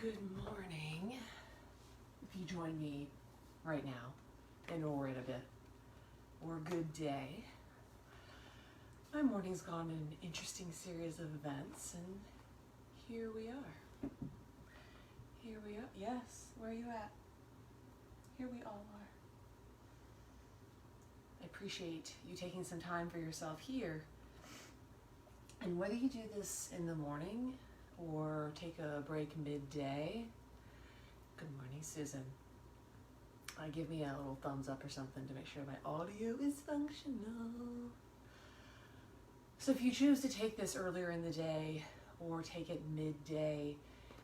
Good morning. If you join me right now, or in a bit, or a good day. My morning's gone an interesting series of events, and here we are. Here we are. Yes, where are you at? Here we all are. I appreciate you taking some time for yourself here. And whether you do this in the morning or take a break midday, good morning, Susan. Give me a little thumbs up or something to make sure my audio is functional. So if you choose to take this earlier in the day or take it midday,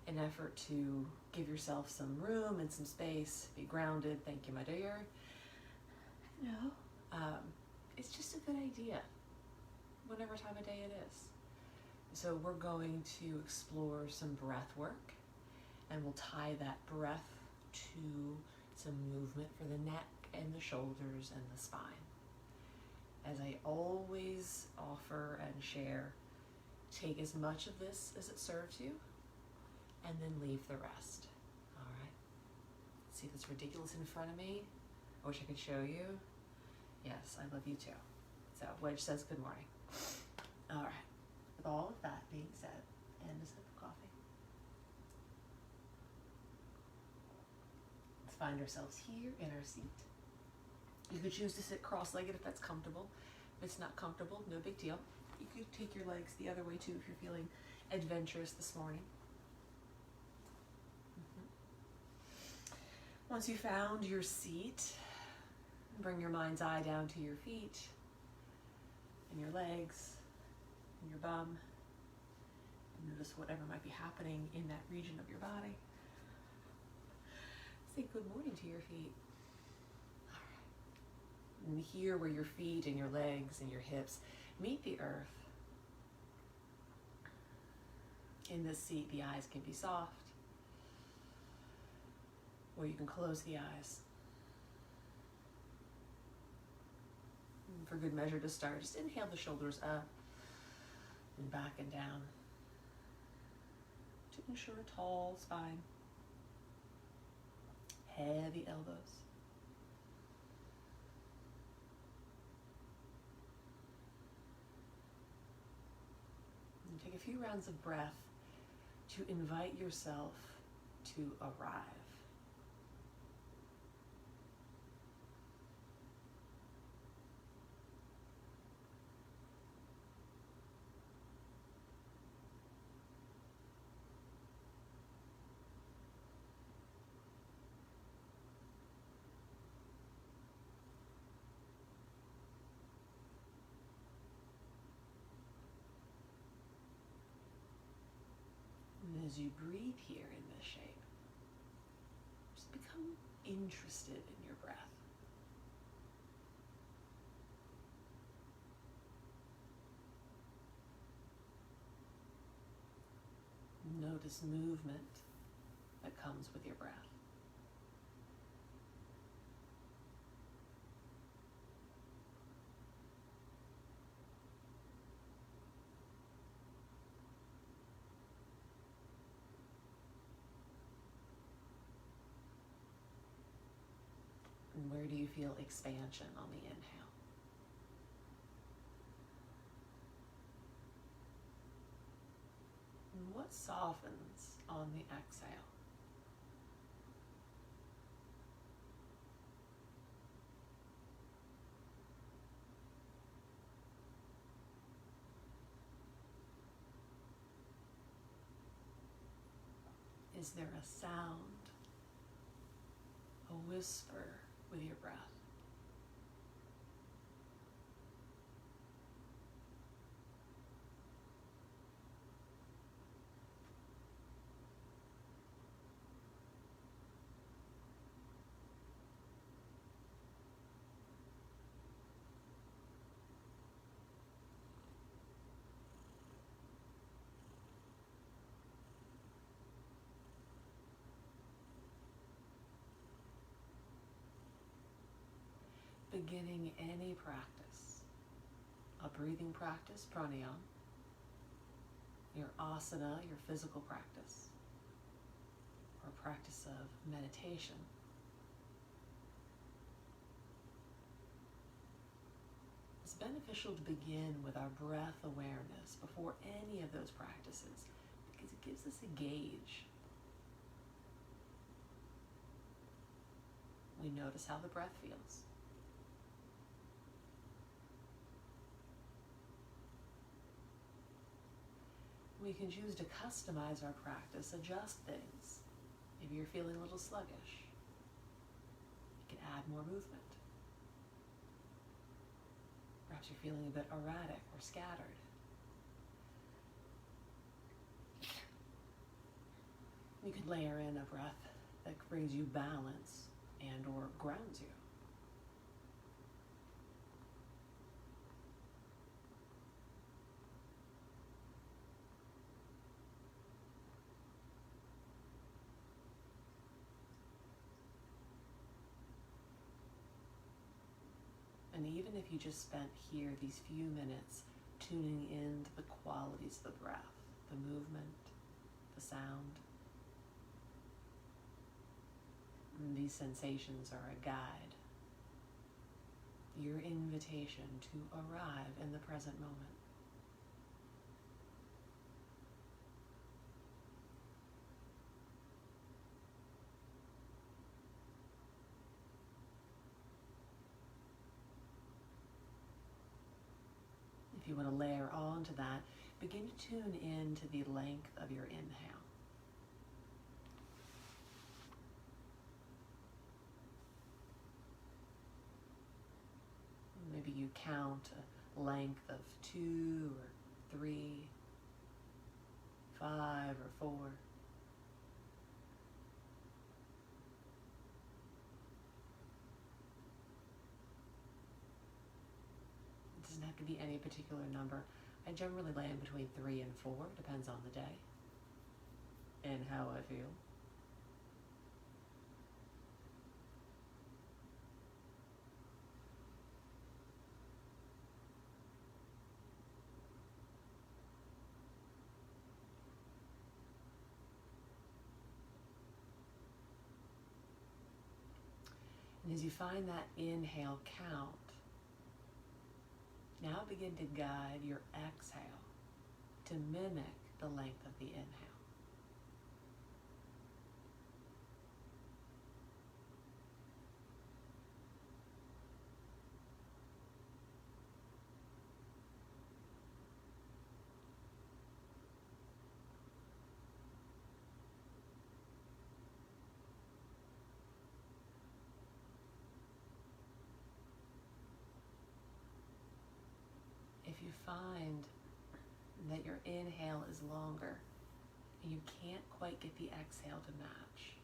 in effort to give yourself some room and some space, be grounded, thank you, my dear. It's just a good idea, whatever time of day it is. So we're going to explore some breath work, and we'll tie that breath to some movement for the neck and the shoulders and the spine. As I always offer and share, take as much of this as it serves you, and then leave the rest. All right? See this ridiculous in front of me? I wish I could show you. Yes, I love you too. So Wedge says good morning. All right. With all of that being said, and a sip of coffee, let's find ourselves here in our seat. You could choose to sit cross-legged if that's comfortable. If it's not comfortable, no big deal. You could take your legs the other way too if you're feeling adventurous this morning. Once you found your seat, bring your mind's eye down to your feet and your legs and your bum. And notice whatever might be happening in that region of your body. Say good morning to your feet. All right. And here where your feet and your legs and your hips meet the earth. In this seat, the eyes can be soft, or you can close the eyes. And for good measure to start, just inhale the shoulders up and back and down to ensure a tall spine, heavy elbows. And take a few rounds of breath to invite yourself to arrive. And as you breathe here in this shape, just become interested in your breath. Notice movement that comes with your breath. And where do you feel expansion on the inhale? And what softens on the exhale? Is there a sound, a whisper with your breath? Beginning any practice, a breathing practice, pranayama, your asana, your physical practice, or a practice of meditation. It's beneficial to begin with our breath awareness before any of those practices because it gives us a gauge. We notice how the breath feels. We can choose to customize our practice, adjust things. Maybe you're feeling a little sluggish. You can add more movement. Perhaps you're feeling a bit erratic or scattered. You could layer in a breath that brings you balance and or grounds you. And even if you just spent here these few minutes tuning into the qualities of the breath, the movement, the sound, and these sensations are a guide, your invitation to arrive in the present moment. If you want to layer onto that, begin to tune into the length of your inhale. Maybe you count a length of 2 or 3, 5 or 4. It doesn't have to be any particular number. I generally land between 3 and 4, depends on the day and how I feel. And as you find that inhale count, now begin to guide your exhale to mimic the length of the inhale. If you find that your inhale is longer and you can't quite get the exhale to match,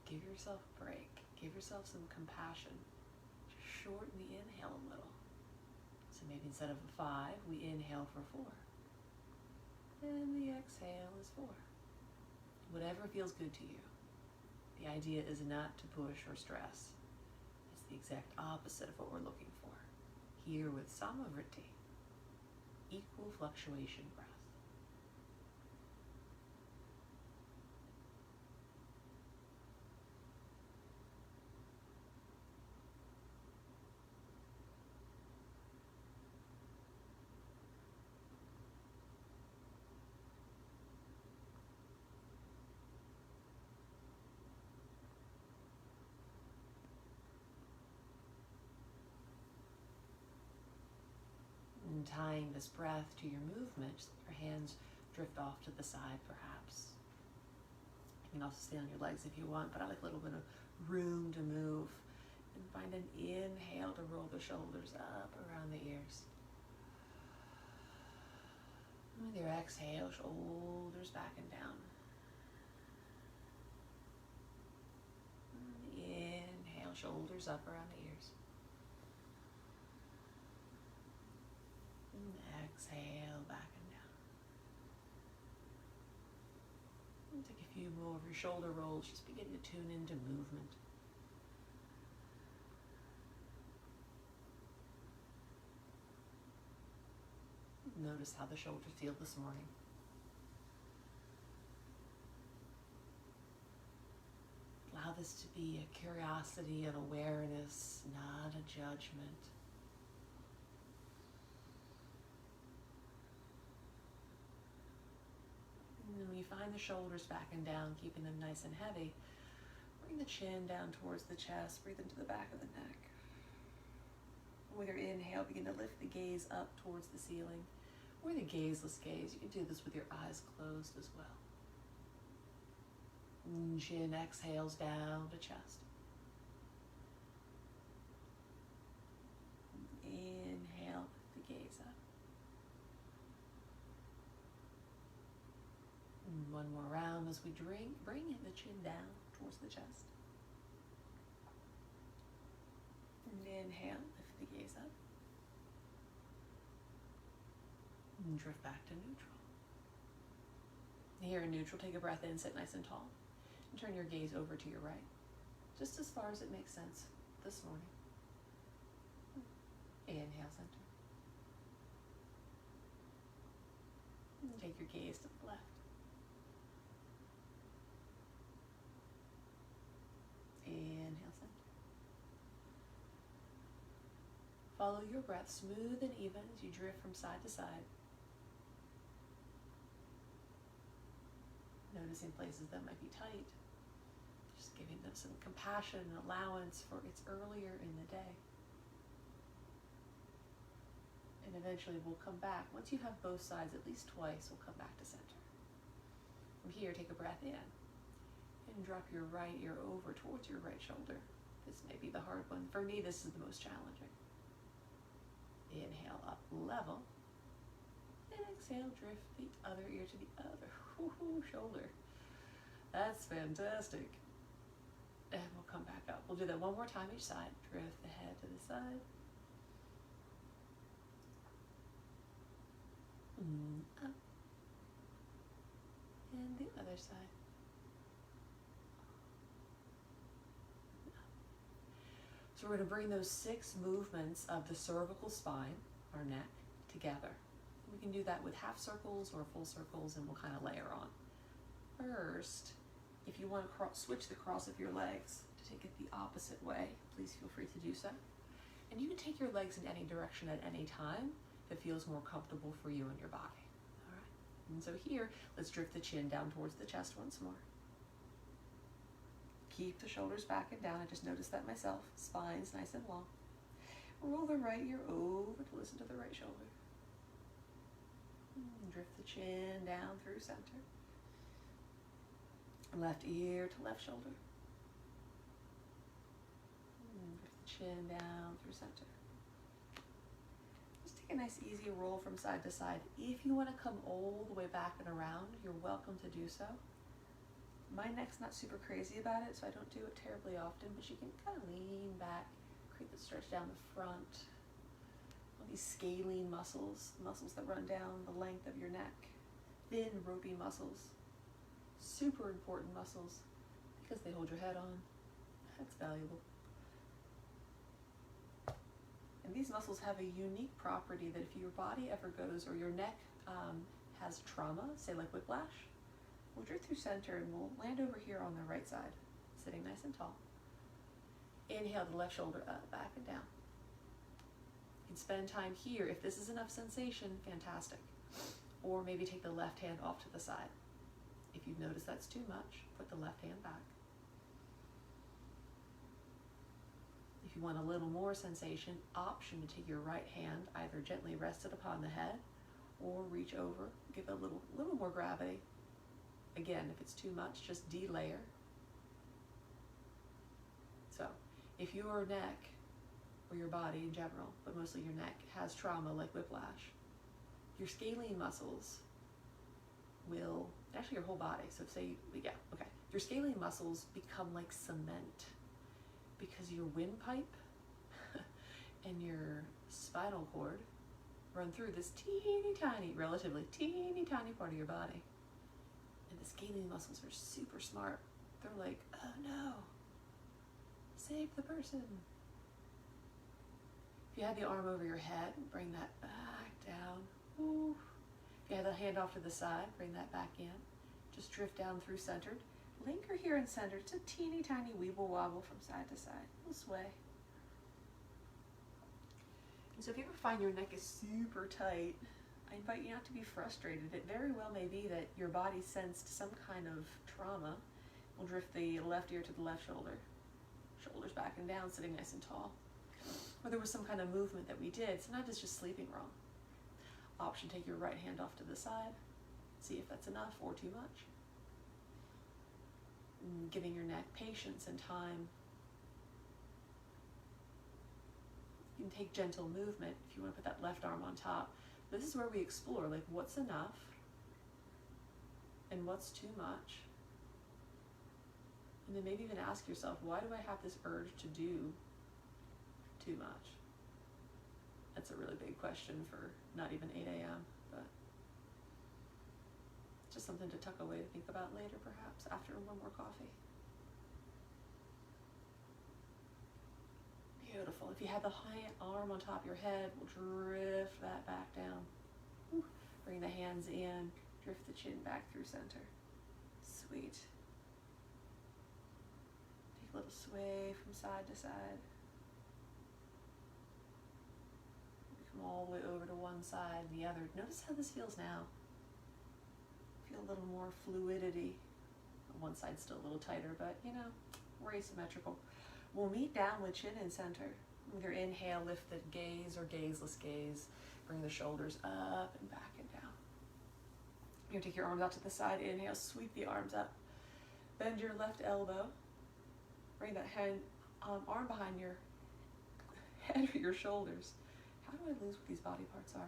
give yourself a break. Give yourself some compassion. Just shorten the inhale a little. So maybe instead of a 5, we inhale for 4. And the exhale is 4. Whatever feels good to you. The idea is not to push or stress. It's the exact opposite of what we're looking for. Here with samavriti, equal fluctuation breath. And tying this breath to your movement, just let your hands drift off to the side perhaps. You can also stay on your legs if you want, but I like a little bit of room to move. And find an inhale to roll the shoulders up around the ears. And with your exhale, shoulders back and down. And inhale, shoulders up around the ears. Exhale, back and down. And take a few more of your shoulder rolls. Just begin to tune into movement. Notice how the shoulders feel this morning. Allow this to be a curiosity, an awareness, not a judgment. And then when you find the shoulders back and down, keeping them nice and heavy, bring the chin down towards the chest, breathe into the back of the neck. With your inhale, begin to lift the gaze up towards the ceiling, or the gazeless gaze. You can do this with your eyes closed as well. Chin exhales down to chest. Inhale, lift the gaze up. And one more round as we bring the chin down towards the chest. And inhale, lift the gaze up. And drift back to neutral. Here in neutral, take a breath in, sit nice and tall. And turn your gaze over to your right, just as far as it makes sense this morning. Inhale, center. And take your gaze to the left. Inhale, center. Follow your breath smooth and even as you drift from side to side. Noticing places that might be tight. Just giving them some compassion and allowance for it's earlier in the day. And eventually we'll come back. Once you have both sides at least twice, we'll come back to center. From here, take a breath in and drop your right ear over towards your right shoulder. This may be the hard one. For me, this is the most challenging. Inhale up, level. And exhale, drift the other ear to the other shoulder. That's fantastic. And we'll come back up. We'll do that one more time each side. Drift the head to the side. Up. And the other side. So we're going to bring those 6 movements of the cervical spine, our neck, together. We can do that with half circles or full circles, and we'll kind of layer on. First, if you want to switch the cross of your legs to take it the opposite way, please feel free to do so. And you can take your legs in any direction at any time that feels more comfortable for you and your body. All right. And so here, let's drift the chin down towards the chest once more. Keep the shoulders back and down. I just noticed that myself. Spine's nice and long. Roll the right ear over to listen to the right shoulder. And drift the chin down through center. Left ear to left shoulder. And drift the chin down through center. Just take a nice easy roll from side to side. If you want to come all the way back and around, you're welcome to do so. My neck's not super crazy about it, so I don't do it terribly often, but you can kind of lean back, create the stretch down the front. All these scalene muscles that run down the length of your neck. Thin, ropey muscles. Super important muscles because they hold your head on. That's valuable. And these muscles have a unique property that if your body ever goes, or your neck has trauma, say like whiplash, we'll drift through center and we'll land over here on the right side, sitting nice and tall. Inhale the left shoulder up, back and down. You can spend time here. If this is enough sensation, fantastic. Or maybe take the left hand off to the side. If you've noticed that's too much, put the left hand back. If you want a little more sensation, option to take your right hand, either gently rest it upon the head or reach over, give a little more gravity. Again, if it's too much, just delayer. So, if your neck, or your body in general, but mostly your neck, has trauma like whiplash, your scalene muscles will, actually your whole body, so your scalene muscles become like cement because your windpipe and your spinal cord run through this relatively teeny tiny part of your body. And the scalene muscles are super smart. They're like, oh no, save the person. If you have the arm over your head, bring that back down. Ooh. If you have the hand off to the side, bring that back in. Just drift down through centered. Linger here in center. It's a teeny tiny weeble wobble from side to side. We'll sway. And so if you ever find your neck is super tight, I invite you not to be frustrated. It very well may be that your body sensed some kind of trauma. We'll drift the left ear to the left shoulder. Shoulders back and down, sitting nice and tall. Or there was some kind of movement that we did. Sometimes it's just sleeping wrong. Option, take your right hand off to the side. See if that's enough or too much. And giving your neck patience and time. You can take gentle movement if you want to put that left arm on top. This is where we explore, like, what's enough and what's too much. And then maybe even ask yourself, why do I have this urge to do too much? That's a really big question for not even 8 a.m., but just something to tuck away to think about later, perhaps, after one more coffee. Beautiful. If you have the high arm on top of your head, we'll drift that back down. Bring the hands in, drift the chin back through center. Sweet. Take a little sway from side to side. Come all the way over to one side and the other. Notice how this feels now. Feel a little more fluidity. One side's still a little tighter, but you know, we're asymmetrical. We'll meet down with chin in center. With your inhale, lift the gaze or gazeless gaze. Bring the shoulders up and back and down. You're gonna take your arms out to the side. Inhale, sweep the arms up. Bend your left elbow. Bring that hand, arm behind your head or your shoulders. How do I lose what these body parts are?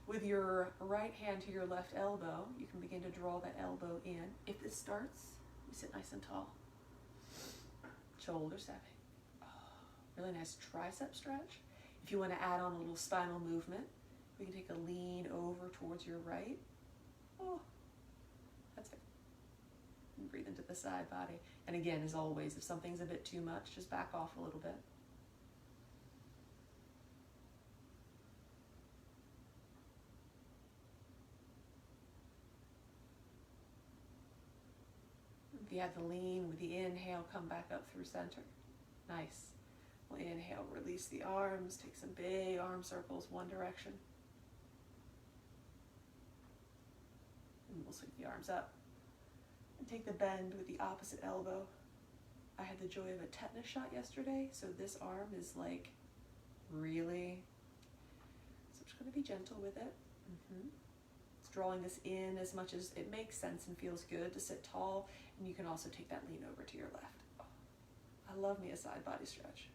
With your right hand to your left elbow, you can begin to draw that elbow in. If this starts, you sit nice and tall. Shoulder stepping. Really nice tricep stretch. If you want to add on a little spinal movement, we can take a lean over towards your right. Oh, that's it. And breathe into the side body. And again, as always, if something's a bit too much, just back off a little bit. If you have the lean with the inhale, come back up through center. Nice. We'll inhale, release the arms, take some big arm circles one direction. And we'll sweep the arms up. And take the bend with the opposite elbow. I had the joy of a tetanus shot yesterday, so this arm is like really, so I'm just going to be gentle with it. It's drawing this in as much as it makes sense and feels good to sit tall, and you can also take that lean over to your left. Oh, I love me a side body stretch.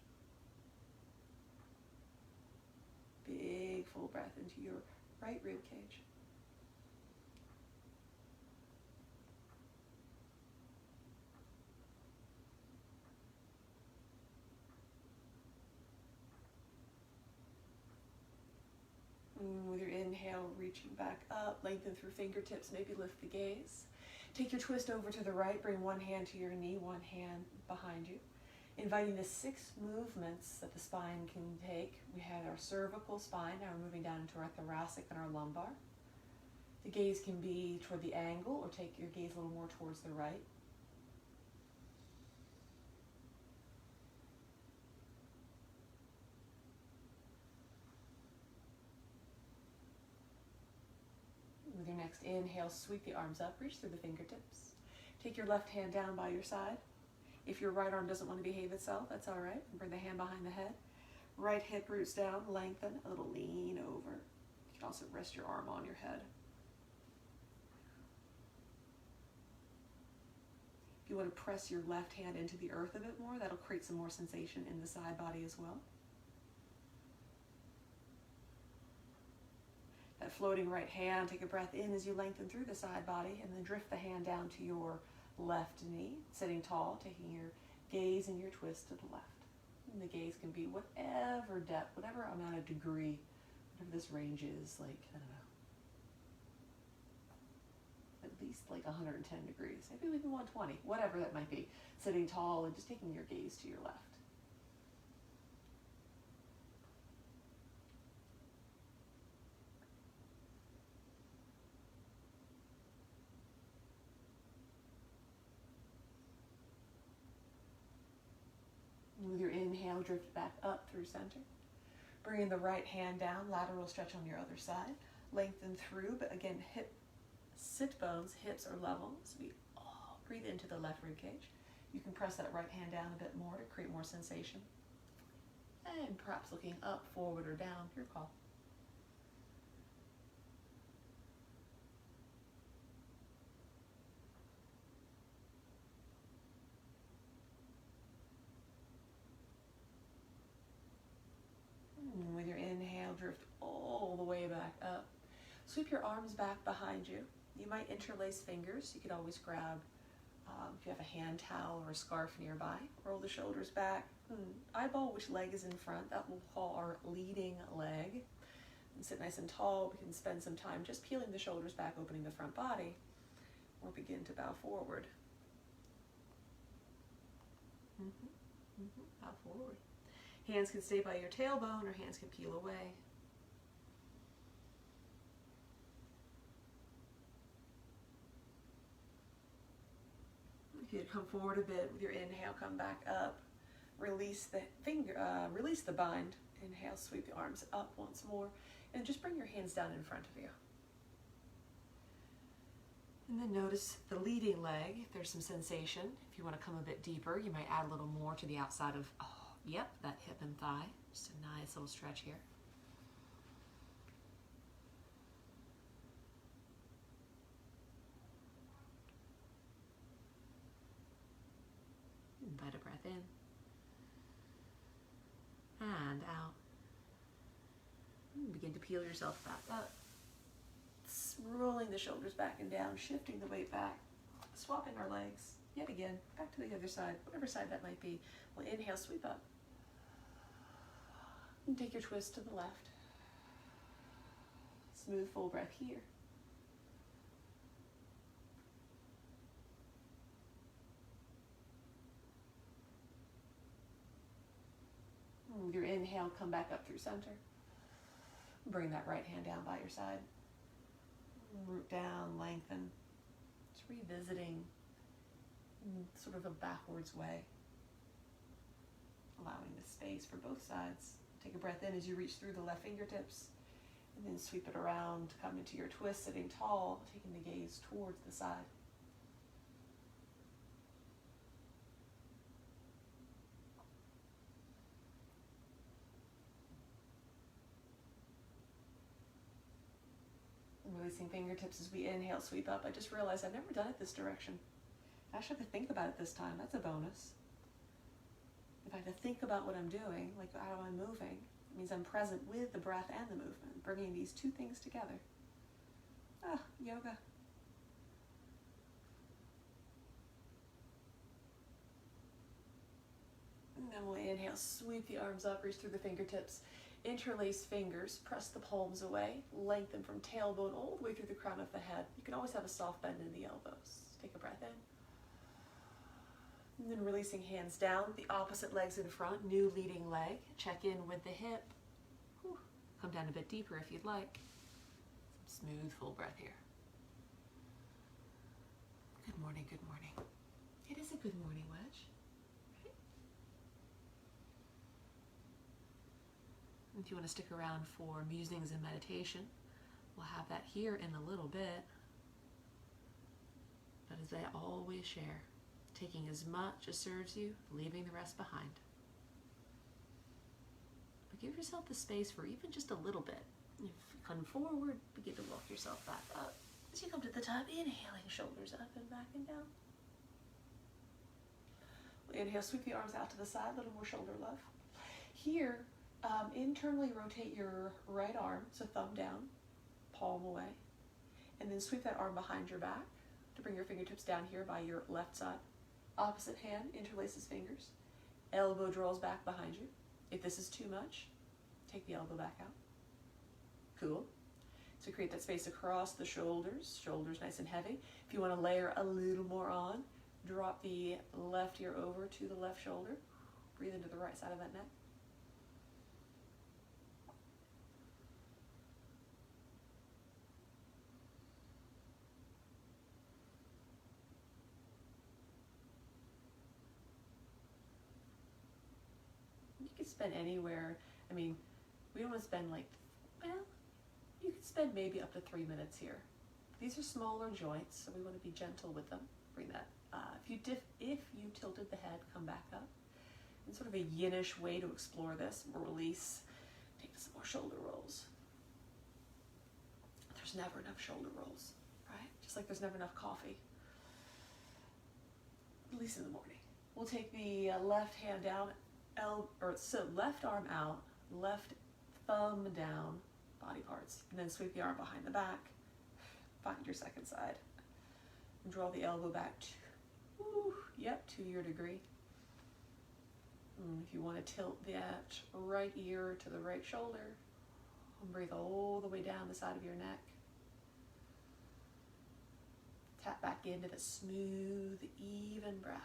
Big full breath into your right rib cage. With your inhale, reaching back up, lengthen through fingertips, maybe lift the gaze. Take your twist over to the right, bring one hand to your knee, one hand behind you. Inviting the 6 movements that the spine can take. We had our cervical spine, now we're moving down into our thoracic and our lumbar. The gaze can be toward the angle or take your gaze a little more towards the right. With your next inhale, sweep the arms up, reach through the fingertips. Take your left hand down by your side. If your right arm doesn't want to behave itself, that's all right. Bring the hand behind the head. Right hip roots down, lengthen, a little lean over. You can also rest your arm on your head. If you want to press your left hand into the earth a bit more, that'll create some more sensation in the side body as well. That floating right hand, take a breath in as you lengthen through the side body, and then drift the hand down to your left knee, sitting tall, taking your gaze and your twist to the left. And the gaze can be whatever depth, whatever amount of degree, whatever this range is, like, I don't know, at least like 110 degrees, maybe even 120, whatever that might be. Sitting tall and just taking your gaze to your left. inhale, drift back up through center. Bringing the right hand down, lateral stretch on your other side. Lengthen through, but again, sit bones, hips are level. So we breathe into the left rib cage. You can press that right hand down a bit more to create more sensation. And perhaps looking up, forward, or down, your call. With your inhale, drift all the way back up. Sweep your arms back behind you. You might interlace fingers. You could always grab, if you have a hand towel or a scarf nearby, roll the shoulders back. Eyeball which leg is in front. That we'll call our leading leg. And sit nice and tall. We can spend some time just peeling the shoulders back, opening the front body, or begin to bow forward. Bow forward. Hands can stay by your tailbone or hands can peel away. If you come forward a bit with your inhale, come back up. Release the release the bind. Inhale, sweep the arms up once more, and just bring your hands down in front of you. And then notice the leading leg, if there's some sensation. If you want to come a bit deeper, you might add a little more to the outside of, that hip and thigh. Just a nice little stretch here. Invite a breath in and out. And begin to peel yourself back up. Rolling the shoulders back and down, shifting the weight back, swapping our legs. Yet again, back to the other side, whatever side that might be. We'll inhale, sweep up. And take your twist to the left. Smooth, full breath here. With your inhale, come back up through center. Bring that right hand down by your side. Root down, lengthen. Just revisiting in sort of a backwards way. Allowing the space for both sides. Take a breath in as you reach through the left fingertips. And then sweep it around, come into your twist, sitting tall, taking the gaze towards the side. Releasing fingertips as we inhale, sweep up. I just realized I've never done it this direction. I actually have to think about it this time. That's a bonus. If I have to think about what I'm doing, like how I'm moving, it means I'm present with the breath and the movement, bringing these two things together. Yoga. And then we'll inhale, sweep the arms up, reach through the fingertips. Interlace fingers, press the palms away, lengthen from tailbone all the way through the crown of the head. You can always have a soft bend in the elbows. Take a breath in. And then releasing hands down, the opposite legs in front, new leading leg. Check in with the hip. Come down a bit deeper if you'd like. Some smooth, full breath here. Good morning, good morning. It is a good morning, Wedge. If you want to stick around for musings and meditation, we'll have that here in a little bit. But as I always share, taking as much as serves you, leaving the rest behind. But give yourself the space for even just a little bit. If you come forward, begin to walk yourself back up. As you come to the top, inhaling, shoulders up and back and down. Inhale, sweep the arms out to the side, a little more shoulder love. Here, internally rotate your right arm, so thumb down, palm away, and then sweep that arm behind your back to bring your fingertips down here by your left side. Opposite hand interlaces fingers, elbow draws back behind you. If this is too much, take the elbow back out. Cool. So create that space across the shoulders, shoulders nice and heavy. If you want to layer a little more on, drop the left ear over to the left shoulder. Breathe into the right side of that neck. You spend anywhere, I mean, we don't want to spend like, well, you could spend maybe up to 3 minutes here. These are smaller joints, so we want to be gentle with them. Bring that, if you tilted the head, come back up. In sort of a yin-ish way to explore this, we'll release, take some more shoulder rolls. There's never enough shoulder rolls, right? Just like there's never enough coffee, at least in the morning. We'll take the left hand down, left arm out, left thumb down, body parts, and then sweep the arm behind the back. Find your second side. And draw the elbow back to your degree. And if you want to tilt that right ear to the right shoulder, and breathe all the way down the side of your neck. Tap back into the smooth, even breath.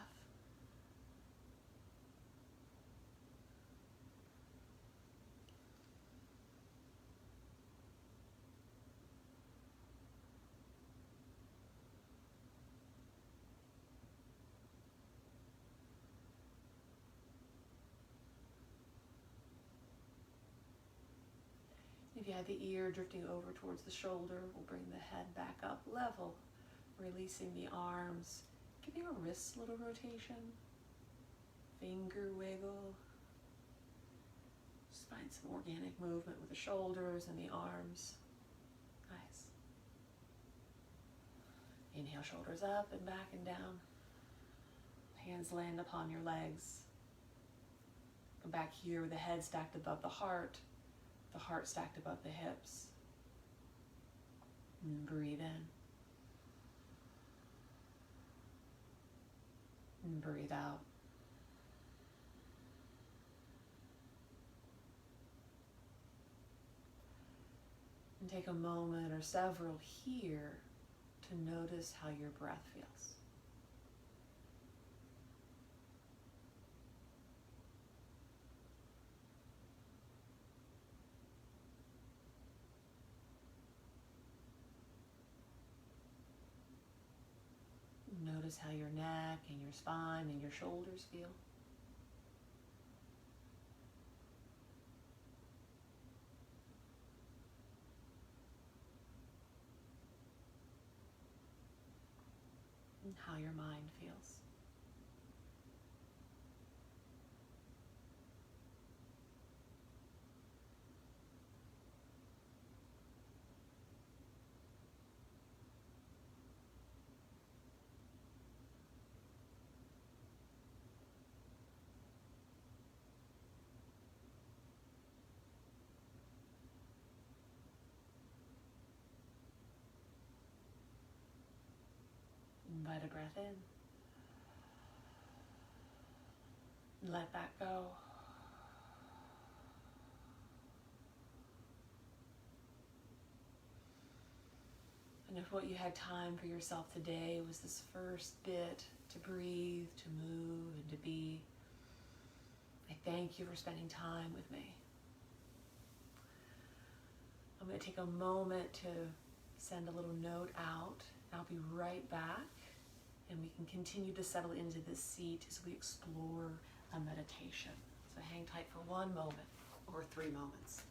If you have the ear drifting over towards the shoulder, we'll bring the head back up level, releasing the arms, giving a wrist little rotation, finger wiggle. Just find some organic movement with the shoulders and the arms. Nice. Inhale, shoulders up and back and down. Hands land upon your legs. Come back here with the head stacked above the heart stacked above the hips. And breathe in. And breathe out. And take a moment or several here to notice how your breath feels. Notice how your neck and your spine and your shoulders feel. And how your mind feels. Invite a breath in. And let that go. And if what you had time for yourself today was this first bit to breathe, to move, and to be, I thank you for spending time with me. I'm going to take a moment to send a little note out. I'll be right back, and we can continue to settle into this seat as we explore a meditation. So hang tight for 1 moment or 3 moments.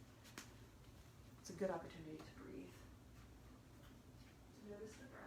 It's a good opportunity to breathe. To notice the breath.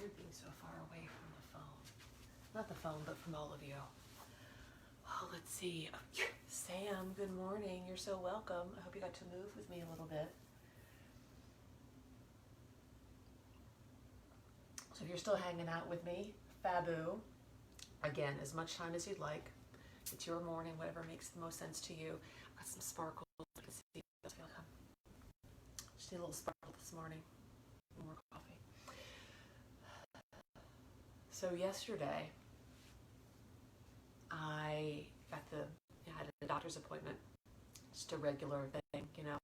weird being so far away from the phone. Not the phone, but from all of you. Oh, let's see. Sam, good morning. You're so welcome. I hope you got to move with me a little bit. So if you're still hanging out with me, Fabu, again, as much time as you'd like. It's your morning, whatever makes the most sense to you. I've got some sparkle. Just need a little sparkle this morning. More coffee. So yesterday, I had a doctor's appointment. Just a regular thing, you know.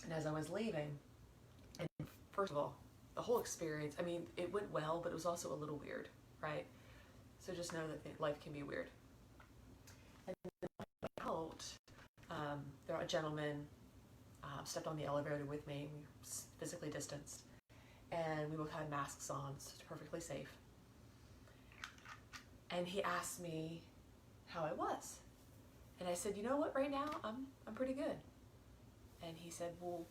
And as I was leaving, and first of all, the whole experience, I mean, it went well, but it was also a little weird, right? So just know that life can be weird. And then out, there a gentleman stepped on the elevator with me. We were physically distanced, and we both had masks on, so it's perfectly safe. And he asked me how I was, and I said, you know what? Right now, I'm pretty good. And he said, well,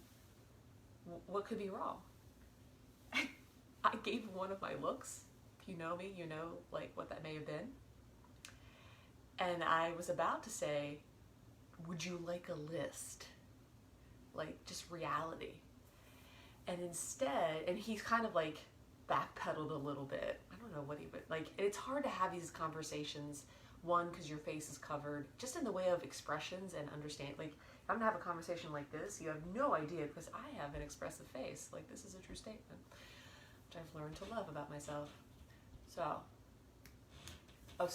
what could be wrong? I gave one of my looks. If you know me, you know like what that may have been. And I was about to say, would you like a list? Like just reality. And instead, and he's kind of like backpedaled a little bit. I don't know what he would like. It's hard to have these conversations. One, because your face is covered, just in the way of expressions and understand. Like, if I'm gonna have a conversation like this, you have no idea because I have an expressive face. Like, this is a true statement, which I've learned to love about myself. So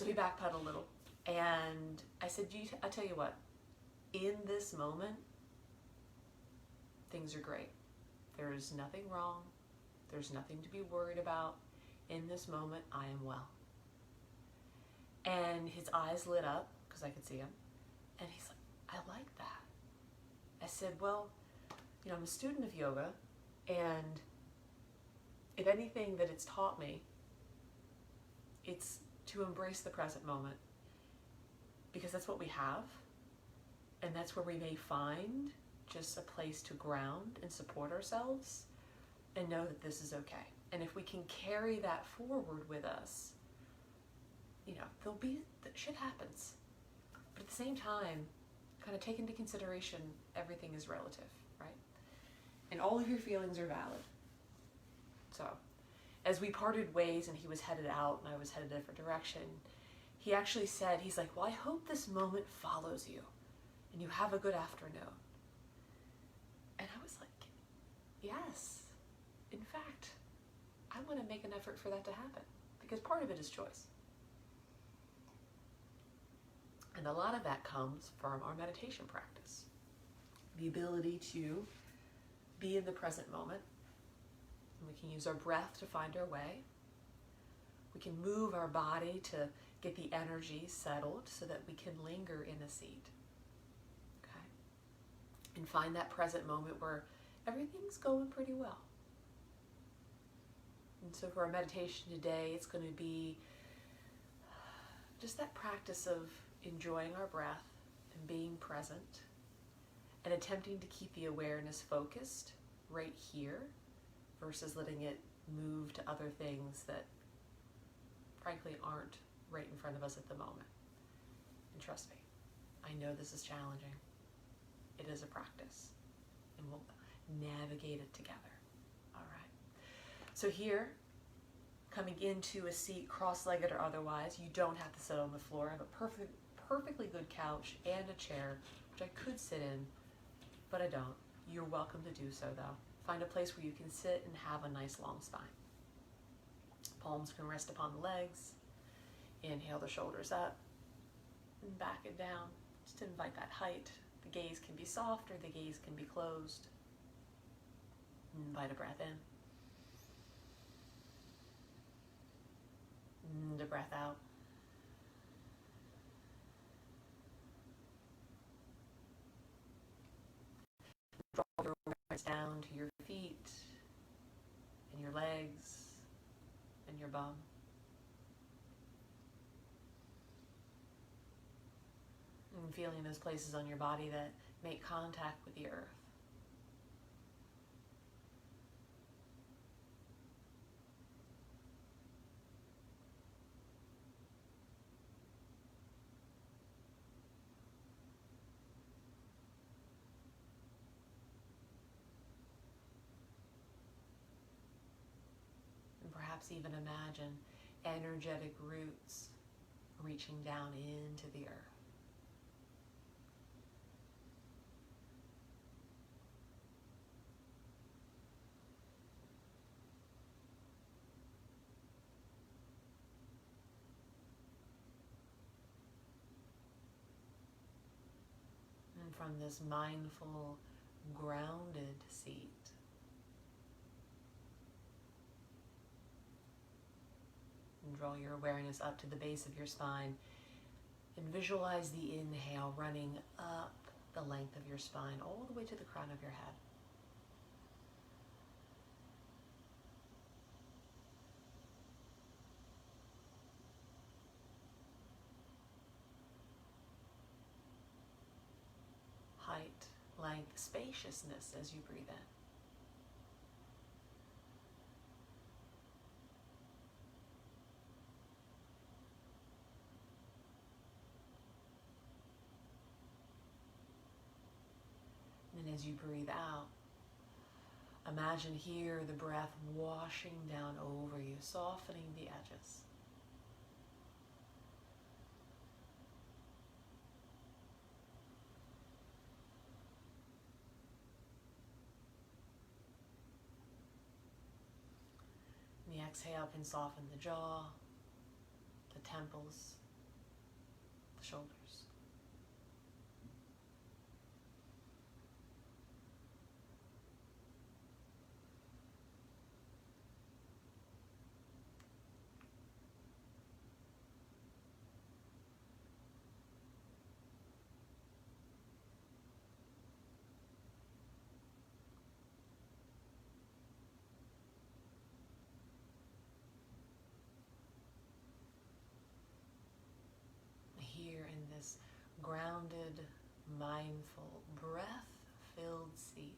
he backpedaled a little, and I said, I tell you what, in this moment, things are great. There is nothing wrong. There's nothing to be worried about. In this moment, I am well. And his eyes lit up, because I could see him, and he's like, I like that. I said, well, you know, I'm a student of yoga, and if anything that it's taught me, it's to embrace the present moment, because that's what we have, and that's where we may find just a place to ground and support ourselves and know that this is okay. And if we can carry that forward with us, you know, shit happens. But at the same time, kind of take into consideration everything is relative, right? And all of your feelings are valid. So, as we parted ways and he was headed out and I was headed a different direction, he actually said, he's like, well, I hope this moment follows you and you have a good afternoon. And I was like, yes, in fact, I want to make an effort for that to happen, because part of it is choice. And a lot of that comes from our meditation practice. The ability to be in the present moment. And we can use our breath to find our way. We can move our body to get the energy settled so that we can linger in a seat. Okay? And find that present moment where everything's going pretty well. And so for our meditation today, it's going to be just that practice of enjoying our breath and being present and attempting to keep the awareness focused right here versus letting it move to other things that frankly aren't right in front of us at the moment. And trust me, I know this is challenging. It is a practice, and we'll navigate it together. All right. So here, coming into a seat, cross-legged or otherwise, you don't have to sit on the floor. I have a perfectly good couch and a chair, which I could sit in, but I don't. You're welcome to do so, though. Find a place where you can sit and have a nice long spine. Palms can rest upon the legs. Inhale the shoulders up and back it down. Just to invite that height. The gaze can be soft or the gaze can be closed. Invite a breath in. And a breath out. Draw your awareness down to your feet and your legs and your bum. And feeling those places on your body that make contact with the earth. perhaps even imagine energetic roots reaching down into the earth. And from this mindful, grounded seat, and draw your awareness up to the base of your spine and visualize the inhale running up the length of your spine all the way to the crown of your head. Height, length, spaciousness as you breathe in. And as you breathe out, imagine here the breath washing down over you, softening the edges. And the exhale can soften the jaw, the temples, the shoulders. Here in this grounded, mindful, breath-filled seat,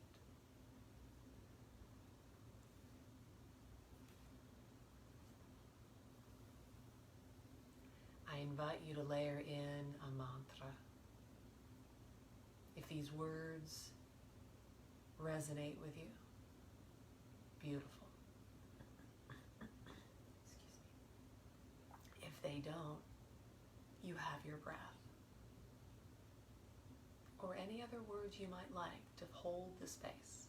I invite you to layer in a mantra. If these words resonate with you, beautiful. Excuse me. If they don't, you have your breath. Or any other words you might like to hold the space.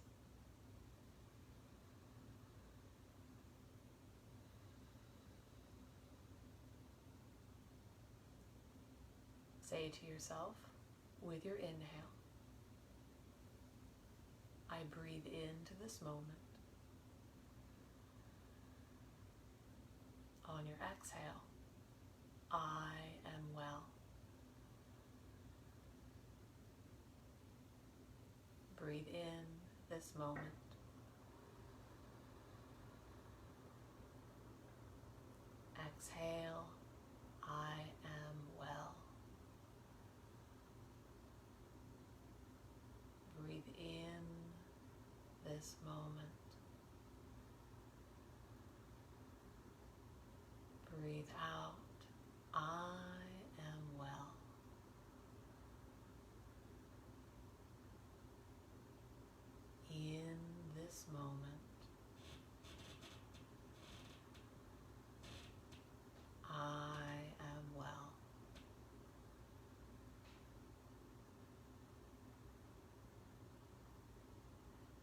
Say to yourself with your inhale, I breathe into this moment. On your exhale, I am well. Breathe in this moment. Exhale, I am well. Breathe in this moment. Breathe out, I am well. In this moment, I am well.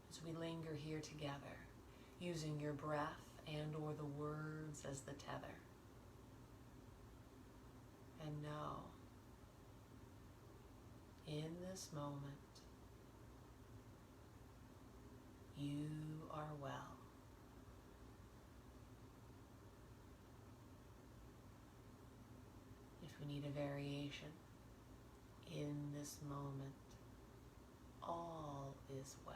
As we linger here together, using your breath and or the words as the tether, and know, in this moment, you are well. If we need a variation, in this moment, all is well.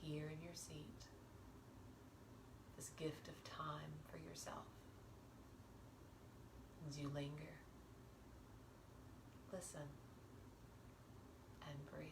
Here in your seat, this gift of time for yourself. As you linger, listen, and breathe.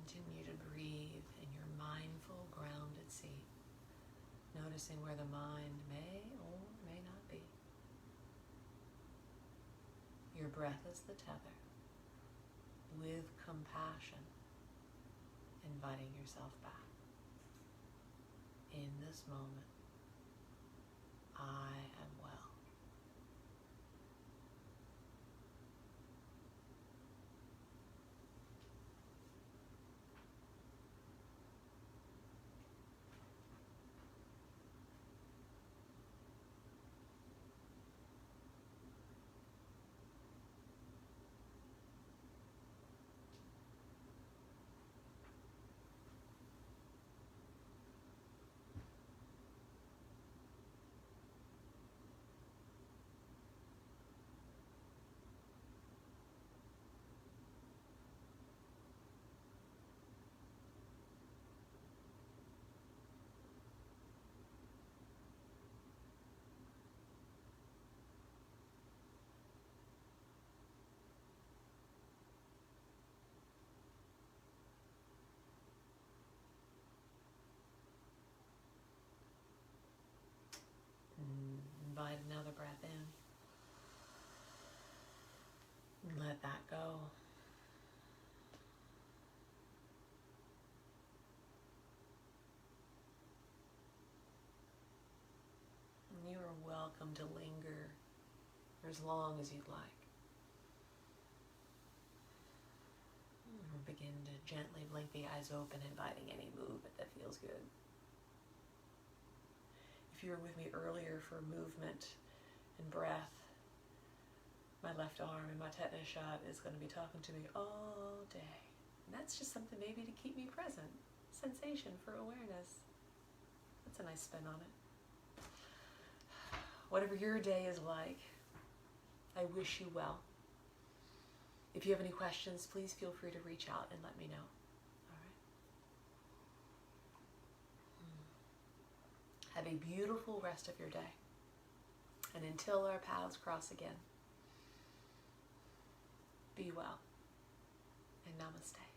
Continue to breathe in your mindful, grounded seat, noticing where the mind may or may not be. Your breath is the tether. With compassion, inviting yourself back. In this moment, I am well. Invite another breath in. And let that go. And you are welcome to linger for as long as you'd like. And begin to gently blink the eyes open, inviting any movement that feels good. If you were with me earlier for movement and breath, my left arm in my tetanus shot is going to be talking to me all day. And that's just something maybe to keep me present. Sensation for awareness. That's a nice spin on it. Whatever your day is like, I wish you well. If you have any questions, please feel free to reach out and let me know. Have a beautiful rest of your day. And until our paths cross again, be well and namaste.